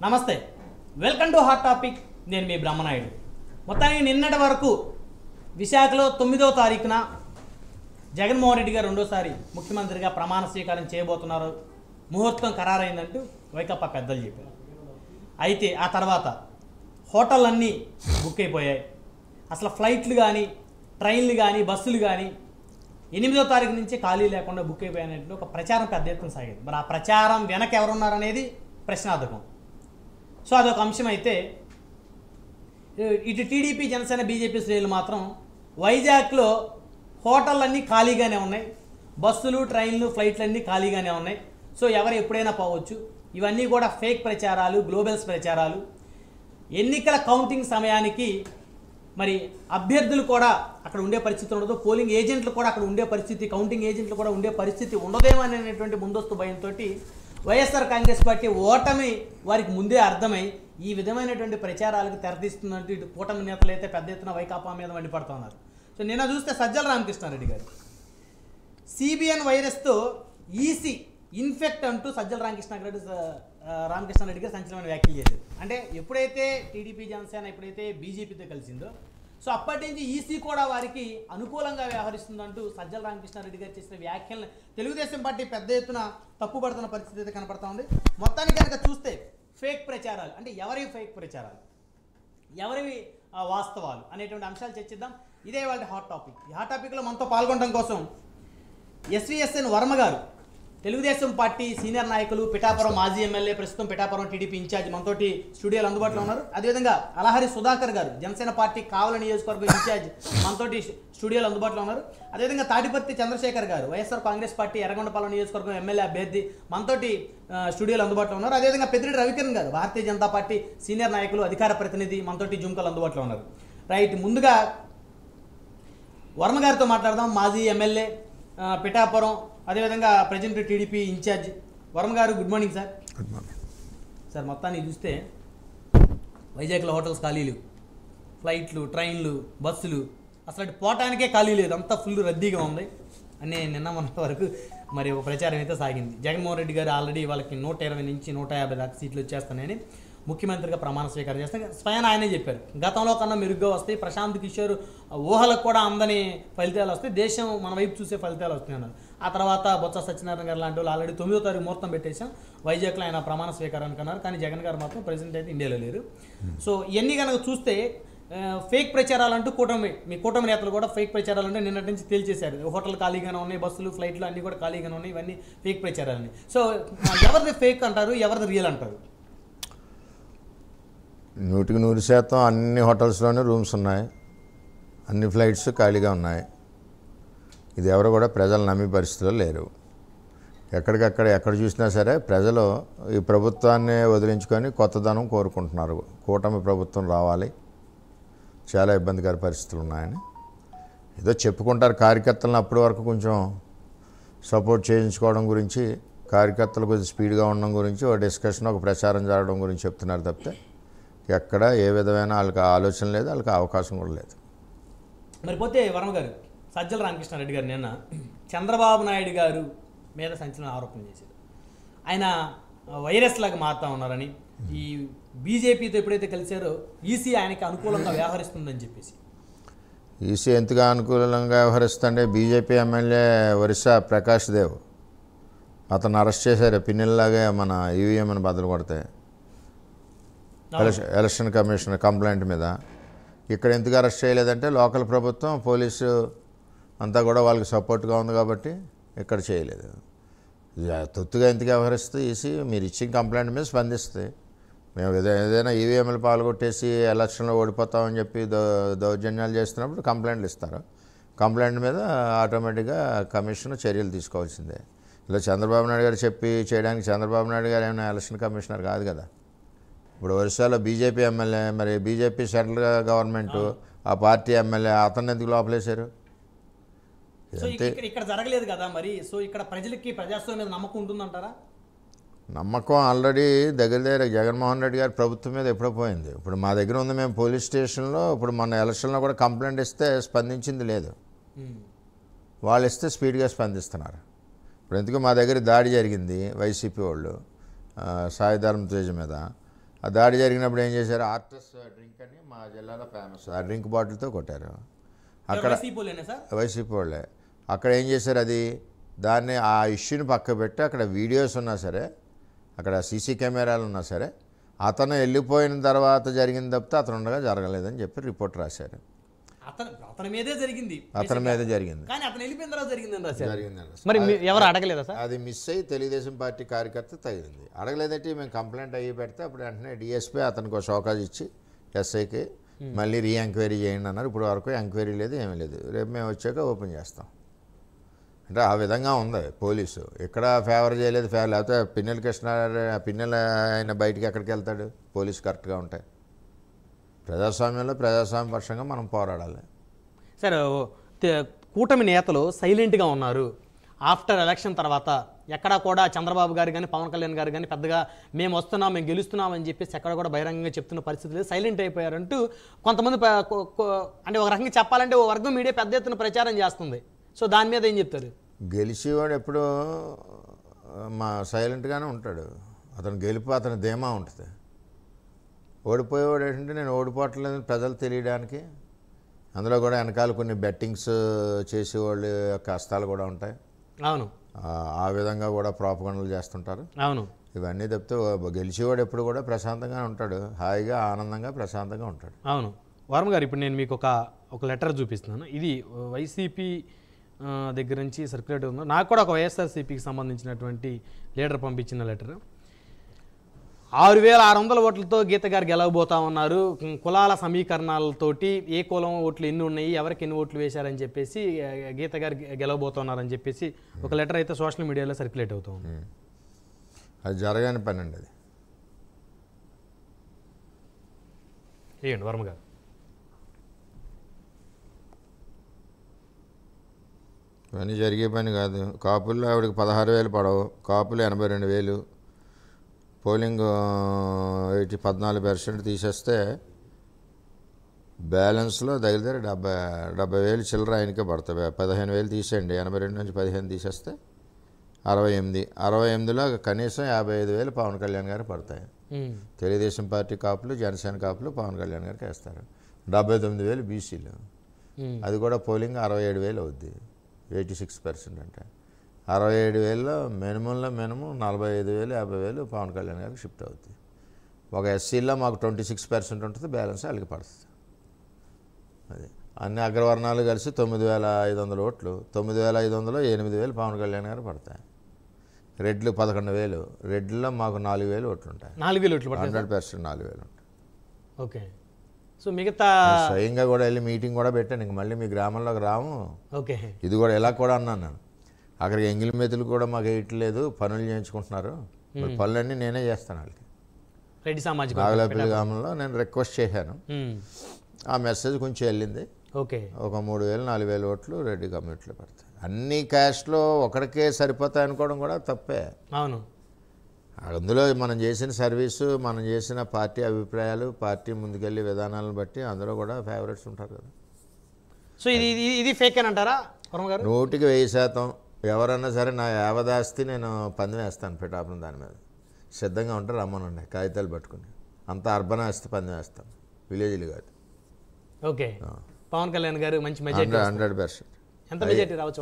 నమస్తే, welcome to hot topic. నేను మీ బ్రహ్మనాయుడు. మొత్తానికి నిన్నటి వరకు విశాఖలో 9వ తారీఖున జగన్మోహన్ రెడ్డి గారు రెండోసారి ముఖ్యమంత్రిగా ప్రమాణ స్వీకారం చేయబోతున్నారు, ముహూర్తం ఖరారైందంటూ వైకాపా పెద్దలు చెప్పారు. అయితే ఆ తర్వాత హోటళ్ళన్నీ బుక్ అయిపోయాయి. అసలు ఫ్లైట్లు కానీ, ట్రైన్లు కానీ, బస్సులు కానీ 8వ తారీఖు నుంచి ఖాళీ లేకుండా బుక్ అయిపోయినట్లు ఒక ప్రచారం పెద్ద ఎత్తున సాగింది. మరి ఆ ప్రచారం వెనక ఎవరున్నారనేది ప్రశ్నార్థకం. సో అదొక అంశం. అయితే ఇటు టీడీపీ, జనసేన, బీజేపీ శ్రేణులు మాత్రం వైజాగ్లో హోటళ్ళన్నీ ఖాళీగానే ఉన్నాయి, బస్సులు, ట్రైన్లు, ఫ్లైట్లన్నీ ఖాళీగానే ఉన్నాయి. సో ఎవరు ఎప్పుడైనా పోవచ్చు. ఇవన్నీ కూడా ఫేక్ ప్రచారాలు, గ్లోబల్స్ ప్రచారాలు. ఎన్నికల కౌంటింగ్ సమయానికి మరి అభ్యర్థులు కూడా అక్కడ ఉండే పరిస్థితి ఉండదు, పోలింగ్ ఏజెంట్లు కూడా అక్కడ ఉండే పరిస్థితి, కౌంటింగ్ ఏజెంట్లు కూడా ఉండే పరిస్థితి ఉండదేమో అనేటువంటి ముందస్తు భయంతో వైఎస్ఆర్ కాంగ్రెస్ పార్టీ ఓటమి వారికి ముందే అర్థమై ఈ విధమైనటువంటి ప్రచారాలకు తెరతీస్తున్నట్టు ఇటు కూటమి నేతలు అయితే పెద్ద ఎత్తున వైకాపా మీద మండిపడుతున్నారు. సో నిన్న చూస్తే సజ్జల రామకృష్ణారెడ్డి గారు సిబిఎన్ వైరస్తో ఈసీ ఇన్ఫెక్ట్ అంటూ సజ్జల రామకృష్ణారెడ్డి గారు సంచలనమైన వ్యాఖ్యలు చేశారు. అంటే ఎప్పుడైతే టీడీపీ, జనసేన ఎప్పుడైతే బీజేపీతో కలిసిందో సో అప్పటి నుంచి ఈసీ కూడా వారికి అనుకూలంగా వ్యవహరిస్తుందంటూ సజ్జల రామకృష్ణారెడ్డి గారు చేసిన వ్యాఖ్యలను తెలుగుదేశం పార్టీ పెద్ద ఎత్తున తప్పుపడుతున్న పరిస్థితి అయితే కనపడతా ఉంది. మొత్తానికి కనుక చూస్తే ఫేక్ ప్రచారాలు అంటే ఎవరివి ఫేక్ ప్రచారాలు, ఎవరివి వాస్తవాలు అనేటువంటి అంశాలు చర్చిద్దాం. ఇదే వాళ్ళ హాట్ టాపిక్. ఈ హాట్ టాపిక్లో మనతో పాల్గొనడం కోసం ఎస్విఎస్ఎన్ వర్మ గారు, తెలుగుదేశం పార్టీ సీనియర్ నాయకులు, పిఠాపురం మాజీ ఎమ్మెల్యే, ప్రస్తుతం పిఠాపురం టీడీపీ ఇన్ఛార్జ్, మనతోటి స్టూడియోలో అందుబాటులో ఉన్నారు. అదేవిధంగా అలహరి సుధాకర్ గారు, జనసేన పార్టీ కావల నియోజకవర్గం ఇన్ఛార్జ్, మనతోటి స్టూడియోలో అందుబాటులో ఉన్నారు. అదేవిధంగా తాటిపర్తి చంద్రశేఖర్ గారు, వైఎస్ఆర్ కాంగ్రెస్ పార్టీ ఎర్రగొండపాలెం నియోజకవర్గం ఎమ్మెల్యే అభ్యర్థి, మనతోటి స్టూడియోలో అందుబాటులో ఉన్నారు. అదేవిధంగా పెద్దిరెడ్డి రవికిరణ్ గారు, భారతీయ జనతా పార్టీ సీనియర్ నాయకులు, అధికార ప్రతినిధి, మనతోటి జూమ్కాలు అందుబాటులో ఉన్నారు. రైట్, ముందుగా వర్మ గారితో మాట్లాడదాం. మాజీ ఎమ్మెల్యే, పిఠాపురం, అదేవిధంగా ప్రజెంట్ టీడీపీ ఇన్ఛార్జ్ వర్మ గారు. Good morning sir. Good morning sir. మొత్తాన్ని చూస్తే వైజాగ్లో హోటల్స్ ఖాళీ లేవు, ఫ్లైట్లు, ట్రైన్లు, బస్సులు అసలు అటు పోవటానికే ఖాళీ లేదు, అంతా ఫుల్ రద్దీగా ఉంది అని నిన్న మొన్న వరకు మరి ఒక ప్రచారం అయితే సాగింది. జగన్మోహన్ రెడ్డి గారు ఆల్రెడీ వాళ్ళకి 120 నుంచి 150 దాకా సీట్లు వచ్చేస్తానని ముఖ్యమంత్రిగా ప్రమాణ స్వీకారం చేస్తాను స్వయం ఆయనే చెప్పారు. గతంలో కన్నా మెరుగ్గా వస్తాయి, ప్రశాంత్ కిషోర్ ఊహలకు కూడా అందని ఫలితాలు వస్తాయి, దేశం మన వైపు చూసే ఫలితాలు వస్తాయి అన్నారు. ఆ తర్వాత బొత్స సత్యనారాయణ గారు లాంటి వాళ్ళు ఆల్రెడీ 9వ తారీఖు ముహూర్తం పెట్టేశాం, వైజాగ్లో ఆయన ప్రమాణ స్వీకారానికి అన్నారు. కానీ జగన్ గారు మాత్రం ప్రెసిడెంట్ అయితే ఇండియాలో లేరు. సో ఇవన్నీ కనుక చూస్తే ఫేక్ ప్రచారాలు అంటూ మీ కూటమి నేతలు కూడా ఫేక్ ప్రచారాలు అంటే నిన్నటి నుంచి తేల్చేశారు. హోటల్ ఖాళీగానే ఉన్నాయి, బస్సులు, ఫ్లైట్లు అన్నీ కూడా ఖాళీగానే ఉన్నాయి, ఇవన్నీ ఫేక్ ప్రచారాలని. సో ఎవరిది ఫేక్ అంటారు, ఎవరిది రియల్ అంటారు? 100% అన్ని హోటల్స్లోనే రూమ్స్ ఉన్నాయి, అన్ని ఫ్లైట్స్ ఖాళీగా ఉన్నాయి. ఇది ఎవరు కూడా ప్రజలు నమ్మే పరిస్థితుల్లో లేరు. ఎక్కడ చూసినా సరే ప్రజలు ఈ ప్రభుత్వాన్ని వదిలించుకొని కొత్తదనం కోరుకుంటున్నారు. కూటమి ప్రభుత్వం రావాలి, చాలా ఇబ్బందికర పరిస్థితులు ఉన్నాయని ఏదో చెప్పుకుంటారు. కార్యకర్తలను అప్పటి వరకు కొంచెం సపోర్ట్ చేయించుకోవడం గురించి, కార్యకర్తలు కొంచెం స్పీడ్గా ఉండడం గురించి ఒక డిస్కషన్, ఒక ప్రచారం జరగడం గురించి చెప్తున్నారు తప్పితే ఎక్కడ ఏ విధమైన వాళ్ళకి ఆలోచన లేదు, వాళ్ళకి అవకాశం కూడా లేదు. మరిపోతే వర్మ గారు, సజ్జల రామకృష్ణారెడ్డి గారు నిన్న చంద్రబాబు నాయుడు గారు మీద సంచలన ఆరోపణ చేశారు. ఆయన వైరస్ లాగా మారుతా ఉన్నారని, ఈ బీజేపీతో ఎప్పుడైతే కలిశారో ఈసీ ఆయనకి అనుకూలంగా వ్యవహరిస్తుందని చెప్పేసి. ఈసీ ఎంతగా అనుకూలంగా వ్యవహరిస్తుంటే బీజేపీ ఎమ్మెల్యే ఒరిస్సా ప్రకాష్ దేవ్ అతను అరెస్ట్ చేశారు, పిన్నెల్లాగే మన ఈవీఎంని బదులు కొడితే ఎలక్షన్ కమిషన్ కంప్లైంట్ మీద. ఇక్కడ ఎందుకు అరెస్ట్ చేయలేదంటే లోకల్ ప్రభుత్వం, పోలీసు అంతా కూడా వాళ్ళకి సపోర్ట్గా ఉంది కాబట్టి ఇక్కడ చేయలేదు. తొత్తుగా ఎందుకు వ్యవహరిస్తే ఈసీ మీరు ఇచ్చిన కంప్లైంట్ మీద స్పందిస్తే, మేము ఏదైనా ఈవీఎంలు పాల్గొట్టేసి ఎలక్షన్లో ఓడిపోతామని చెప్పి దౌర్జన్యాలు చేస్తున్నప్పుడు కంప్లైంట్లు ఇస్తారు. కంప్లైంట్ మీద ఆటోమేటిక్గా కమిషన్ చర్యలు తీసుకోవాల్సిందే. ఇలా చంద్రబాబు నాయుడు గారు చెప్పి చేయడానికి చంద్రబాబు నాయుడు గారు ఏమైనా ఎలక్షన్ కమిషనర్ కాదు కదా. ఇప్పుడు ఒరిస్సాలో బీజేపీ ఎమ్మెల్యే, మరి బీజేపీ సెంట్రల్ గవర్నమెంట్ ఆ పార్టీ ఎమ్మెల్యే, అతన్ని ఎందుకు లోపలేశారు? ఇక్కడ జరగలేదు కదా మరి. సో ఇక్కడ ప్రజలకి ప్రజాస్వామ్యం మీద నమ్మకం ఉంటుందంటారా? నమ్మకం ఆల్రెడీ దగ్గర జగన్మోహన్ రెడ్డి గారి ప్రభుత్వం మీద ఎప్పుడో పోయింది. ఇప్పుడు మా దగ్గర ఉంది, మేము పోలీస్ స్టేషన్లో ఇప్పుడు మన ఎలక్షన్లో కూడా కంప్లైంట్ ఇస్తే స్పందించింది లేదు, వాళ్ళు ఇస్తే స్పీడ్గా స్పందిస్తున్నారు. ఇప్పుడు ఎందుకు మా దగ్గర దాడి జరిగింది వైసీపీ వాళ్ళు సాయి ధర్మ తేజ్ మీద, ఆ దాడి జరిగినప్పుడు ఏం చేశారు, ఆర్టస్ డ్రింక్ అని మా జిల్లాలో ఫేమస్, ఆ డ్రింక్ బాటిల్తో కొట్టారు అక్కడ. వైసీపీ వాళ్ళే. అక్కడ ఏం చేశారు, దాన్ని ఆ ఇష్యూని పక్క పెట్టి అక్కడ వీడియోస్ ఉన్నా సరే, అక్కడ సీసీ కెమెరాలు ఉన్నా సరే, అతను వెళ్ళిపోయిన తర్వాత జరిగింది తప్పితే అతను ఉండగా జరగలేదని చెప్పి రిపోర్ట్ రాశారు. అతని మీదే జరిగింది, అతని మీద జరిగింది, కానీ అతను వెళ్ళిపోయిన తర్వాత జరిగిందండి. మరి ఎవరు అడగలేదా సార్? అది మిస్ అయ్యి తెలుగుదేశం పార్టీ కార్యకర్త తగిలింది. అడగలేదంటే మేము కంప్లైంట్ అయ్యి పెడితే అప్పుడు వెంటనే డిఎస్పీ అతనికి ఒక షోకాజ్ ఇచ్చి ఎస్ఐకి మళ్ళీ రీ ఎంక్వైరీ చేయండి అన్నారు. ఇప్పుడు వరకు ఎంక్వైరీ లేదు, ఏమీ లేదు. రేపు మేము వచ్చాక ఓపెన్ చేస్తాం. అంటే ఆ విధంగా ఉంది పోలీసు. ఇక్కడ ఫేవర్ చేయలేదు, లేకపోతే పిన్నెల కృష్ణ పిన్నెల ఆయన బయటికి ఎక్కడికి వెళ్తాడు, పోలీసు కరెక్ట్గా ఉంటాయి. ప్రజాస్వామ్యంలో ప్రజాస్వామ్య పక్షంగా మనం పోరాడాలి. సార్, కూటమి నేతలు సైలెంట్గా ఉన్నారు. ఆఫ్టర్ ఎలక్షన్ తర్వాత ఎక్కడా కూడా చంద్రబాబు గారు కానీ పవన్ కళ్యాణ్ గారు కానీ పెద్దగా మేము వస్తున్నాం, మేము గెలుస్తున్నాం అని చెప్పేసి ఎక్కడ కూడా బహిరంగంగా చెప్తున్న పరిస్థితి లేదు, సైలెంట్ అయిపోయారంటూ కొంతమంది అంటే ఒక రకంగా చెప్పాలంటే ఓ వర్గం మీడియా పెద్ద ఎత్తున ప్రచారం చేస్తుంది. సో దాని మీద ఏం చెప్తారు? గెలిచేవాడు ఎప్పుడు సైలెంట్గానే ఉంటాడు. అతను గెలుపు అతని ధీమా ఉంటుంది. ఓడిపోయేవాడు ఏంటంటే నేను ఓడిపోవట్లేదని ప్రజలు తెలియడానికి, అందులో కూడా వెనకాల కొన్ని బెట్టింగ్స్ చేసేవాళ్ళ యొక్క హస్తాలు కూడా ఉంటాయి. అవును, ఆ విధంగా కూడా ప్రాపగండలు చేస్తుంటారు. అవును, ఇవన్నీ తప్పితే గెలిచేవాడు ఎప్పుడు కూడా ప్రశాంతంగా ఉంటాడు, హాయిగా ఆనందంగా ప్రశాంతంగా ఉంటాడు. అవును. వర్మ గారు, ఇప్పుడు నేను మీకు ఒక లెటర్ చూపిస్తున్నాను. ఇది వైసీపీ దగ్గర నుంచి సర్క్యులేట్ ఉంది. నాకు కూడా ఒక వైఎస్ఆర్సీపీకి సంబంధించినటువంటి లీడర్ పంపించిన లెటర్. 6,600 ఓట్లతో గీత గారు గెలవబోతా ఉన్నారు. కులాల సమీకరణాలతోటి ఏ కులం ఓట్లు ఎన్ని ఉన్నాయి, ఎవరికి ఎన్ని ఓట్లు వేశారని చెప్పేసి గీత గారు గెలవబోతున్నారని చెప్పేసి ఒక లెటర్ అయితే సోషల్ మీడియాలో సర్క్యులేట్ అవుతూ ఉంది. అది జరగని పని అండి. అది ఏంటి వర్మ గారు? ఇవన్నీ జరిగే పని కాదు. కాపుల్లో ఆవిడకి 16,000 పడవు, కాపులు 82,000, పోలింగ్ 14% తీసేస్తే బ్యాలెన్స్లో దగ్గర 70,000 చిల్లర ఆయనకే పడతాయి. 15,000 తీసేయండి, 82 నుంచి 15 తీసేస్తే 68లో కనీసం 55,000 పవన్ కళ్యాణ్ గారు పడతాయి. తెలుగుదేశం పార్టీ కాపులు, జనసేన కాపులు పవన్ కళ్యాణ్ గారికి వేస్తారు. 79,000 బీసీలు, అది కూడా పోలింగ్ 67,000 అవుద్ది, 86%. అంటే 67,000లో మినిమంలో మినిమం 45,000 50,000 పవన్ కళ్యాణ్ గారికి షిఫ్ట్ అవుతుంది. ఒక ఎస్సీలో మాకు 26% ఉంటుంది, బ్యాలెన్స్ వాళ్ళకి పడుతుంది. అది అన్ని అగ్రవర్ణాలు కలిసి 9,500 ఓట్లు, 9,500లో 8,000 పవన్ కళ్యాణ్ గారు పడతాయి. రెడ్లు 11,000, రెడ్లలో మాకు 4,000 ఓట్లు ఉంటాయి. 4,000 ఓట్లు 100% 4,000 ఉంటాయి. ఓకే. సో మిగతా స్వయంగా కూడా వెళ్ళి మీటింగ్ కూడా పెట్టాను. ఇంక మళ్ళీ మీ గ్రామంలోకి రాము, ఓకే ఇది కూడా ఎలా కూడా అన్నాను నేను. అక్కడికి ఎంగిలి మెతులు కూడా మాకు వేయట్లేదు, పనులు చేయించుకుంటున్నారు, పనులన్నీ నేనే చేస్తాను వాళ్ళకి. రెడ్డి సామాజిక నాగలాపల్లి గ్రామంలో నేను రిక్వెస్ట్ చేశాను. ఆ మెసేజ్ కొంచెం వెళ్ళింది. ఓకే, ఒక 3,000 4,000 ఓట్లు రెడ్డి కమ్యూనిటీలో పడతాయి. అన్ని క్యాస్ట్లో ఒకడికే సరిపోతాయి అనుకోవడం కూడా తప్పే. అవును, అందులో మనం చేసిన సర్వీసు, మనం చేసిన పార్టీ అభిప్రాయాలు, పార్టీ ముందుకెళ్ళే విధానాలను బట్టి అందులో కూడా ఫేవరెట్స్ ఉంటారు కదా. సో ఇది ఫేక్ అని అంటారా వర్మ గారు? 100% ఎవరన్నా సరే నా యావదాస్తి నేను పందెం వేస్తాను పిఠాపురం దాని మీద. సిద్ధంగా ఉంటారు, రమ్మనండి కాగితాలు పట్టుకుని. అంతా అర్బన్ ఆస్తి పందెం వేస్తాను, విలేజ్లు కాదు. ఓకే, పవన్ కళ్యాణ్ గారు మంచి మెజారిటీ 100%. ఎంత మెజారిటీ రావచ్చు?